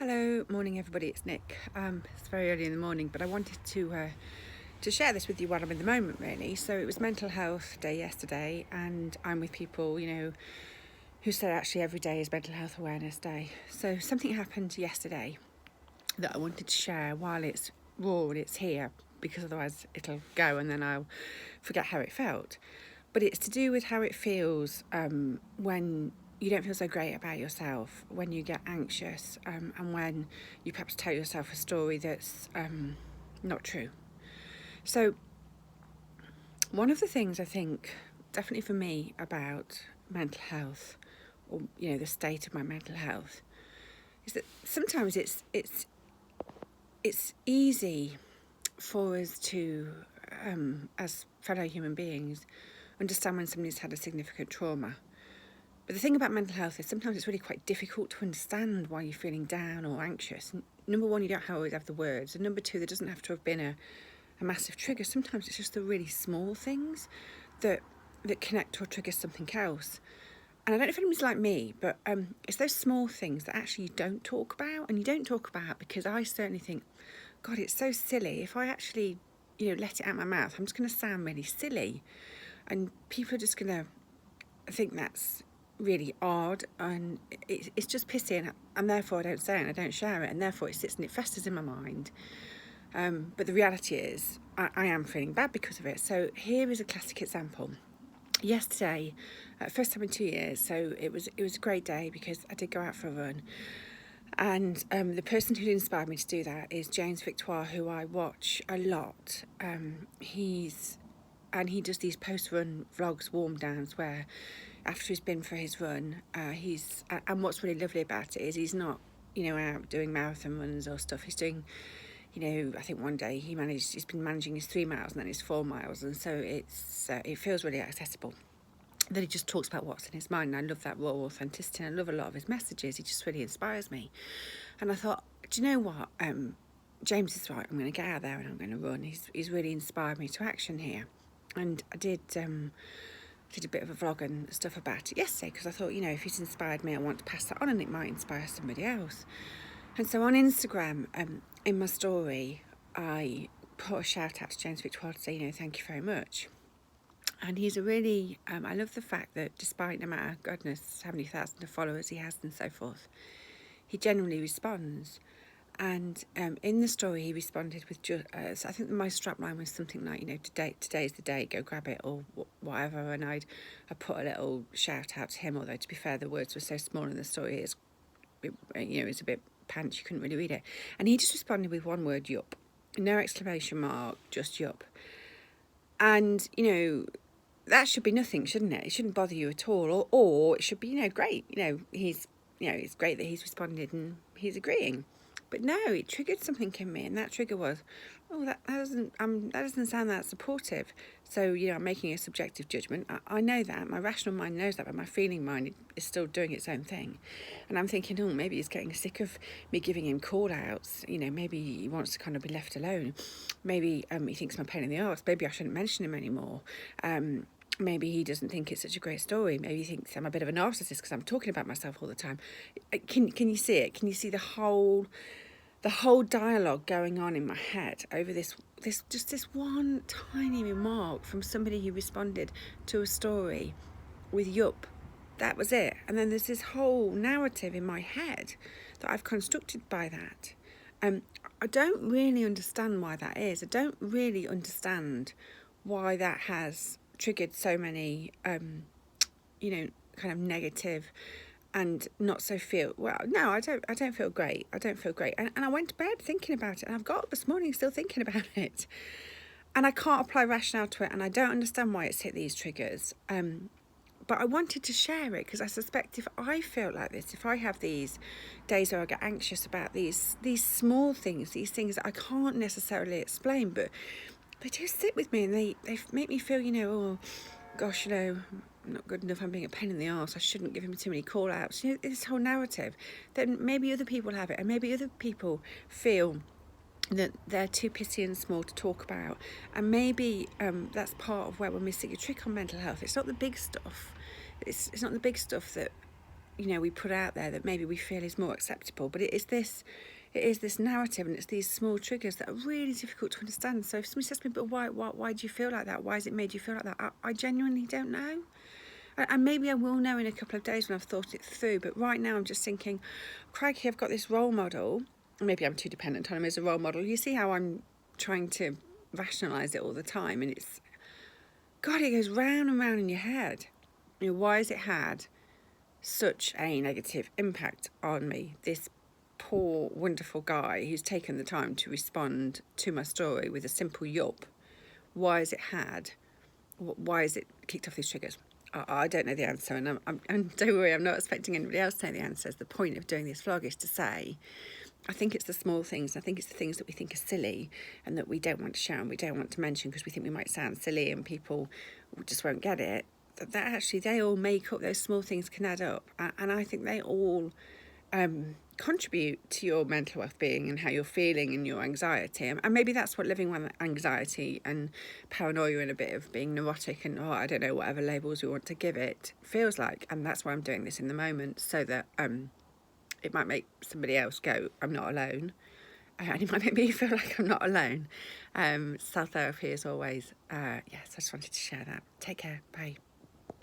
Hello, morning everybody, it's Nick. It's very early in the morning, but I wanted to share this with you while I'm in the moment really. So it was Mental Health Day yesterday, and I'm with people, who said actually every day is Mental Health Awareness Day. So something happened yesterday that I wanted to share while it's raw and it's here, because otherwise it'll go and then I'll forget how it felt. But it's to do with how it feels when you don't feel so great about yourself, when you get anxious, and when you perhaps tell yourself a story that's not true. So one of the things I think, definitely for me, about mental health, or the state of my mental health, is that sometimes it's easy for us to, as fellow human beings, understand when somebody's had a significant trauma. But the thing about mental health is sometimes it's really quite difficult to understand why you're feeling down or anxious. Number one, you don't always have the words. And number two, there doesn't have to have been a massive trigger. Sometimes it's just the really small things that connect or trigger something else. And I don't know if anybody's like me, but it's those small things that actually you don't talk about. And you don't talk about because I certainly think, God, it's so silly. If I actually, let it out my mouth, I'm just going to sound really silly. And people are just going to think that's really odd, and it's just pissy, and therefore I don't say it and I don't share it, and therefore it sits and it festers in my mind. But the reality is I am feeling bad because of it. So here is a classic example. Yesterday, first time in 2 years, so it was a great day because I did go out for a run, and the person who inspired me to do that is James Victoire, who I watch a lot. He does these post-run vlogs, warm downs, where after he's been for his run, and what's really lovely about it is he's not, out doing marathon runs or stuff. He's doing, I think one day he's been managing his 3 miles and then his 4 miles, and so it feels really accessible. Then he just talks about what's in his mind, and I love that raw authenticity, and I love a lot of his messages. He just really inspires me. And I thought, do you know what? James is right. I'm going to get out there and I'm going to run. He's really inspired me to action here. And I did a bit of a vlog and stuff about it yesterday because I thought, if he's inspired me, I want to pass that on and it might inspire somebody else. And so on Instagram, in my story, I put a shout out to James Victoire to say, thank you very much. And he's a really, I love the fact that despite no matter, goodness, how many thousands of followers he has and so forth, he genuinely responds. And in the story, he responded with so I think my strapline was something like, today's the day, go grab it, or whatever. And I put a little shout out to him, although to be fair, the words were so small in the story, it's a bit pants, you couldn't really read it. And he just responded with one word, yup. No exclamation mark, just yup. And, that should be nothing, shouldn't it? It shouldn't bother you at all. Or it should be, great. He's, it's great that he's responded and he's agreeing. But no, it triggered something in me, and that trigger was, that doesn't sound that supportive. So, I'm making a subjective judgment. I know that. My rational mind knows that, but my feeling mind is still doing its own thing. And I'm thinking, maybe he's getting sick of me giving him call-outs. Maybe he wants to kind of be left alone. Maybe he thinks I'm a pain in the arse. Maybe I shouldn't mention him anymore. Maybe he doesn't think it's such a great story. Maybe he thinks I'm a bit of a narcissist because I'm talking about myself all the time. Can you see it? Can you see the whole dialogue going on in my head over this one tiny remark from somebody who responded to a story with yup? That was it. And then there's this whole narrative in my head that I've constructed by that. I don't really understand why that is. I don't really understand why that has triggered so many, kind of negative and not so feel, no, I don't feel great. I don't feel great. And I went to bed thinking about it, and I've got up this morning still thinking about it. And I can't apply rationale to it, and I don't understand why it's hit these triggers. But I wanted to share it because I suspect if I feel like this, if I have these days where I get anxious about these small things, these things that I can't necessarily explain, but they just sit with me and they make me feel, oh, gosh, I'm not good enough, I'm being a pain in the arse, I shouldn't give him too many call-outs. This whole narrative. Then maybe other people have it, and maybe other people feel that they're too pissy and small to talk about. And maybe that's part of where we're missing a trick on mental health. It's not the big stuff. It's not the big stuff that, we put out there that maybe we feel is more acceptable, but it is this narrative, and it's these small triggers that are really difficult to understand. So if somebody says to me, but why do you feel like that? Why has it made you feel like that? I genuinely don't know. And maybe I will know in a couple of days when I've thought it through. But right now I'm just thinking, crikey, I've got this role model. Maybe I'm too dependent on him as a role model. You see how I'm trying to rationalise it all the time, and it's, God, it goes round and round in your head. Why has it had such a negative impact on me? This poor, wonderful guy who's taken the time to respond to my story with a simple yup. Why has it kicked off these triggers? I don't know the answer, and and don't worry, I'm not expecting anybody else to know the answers. The point of doing this vlog is to say, I think it's the small things. I think it's the things that we think are silly and that we don't want to share and we don't want to mention because we think we might sound silly and people just won't get it. That actually, they all make up, those small things can add up. And I think they all contribute to your mental well-being and how you're feeling and your anxiety. And maybe that's what living with anxiety and paranoia and a bit of being neurotic and, I don't know, whatever labels we want to give it, feels like. And that's why I'm doing this in the moment, so that it might make somebody else go, I'm not alone. And it might make me feel like I'm not alone. Self-therapy as always. Yes, I just wanted to share that. Take care. Bye.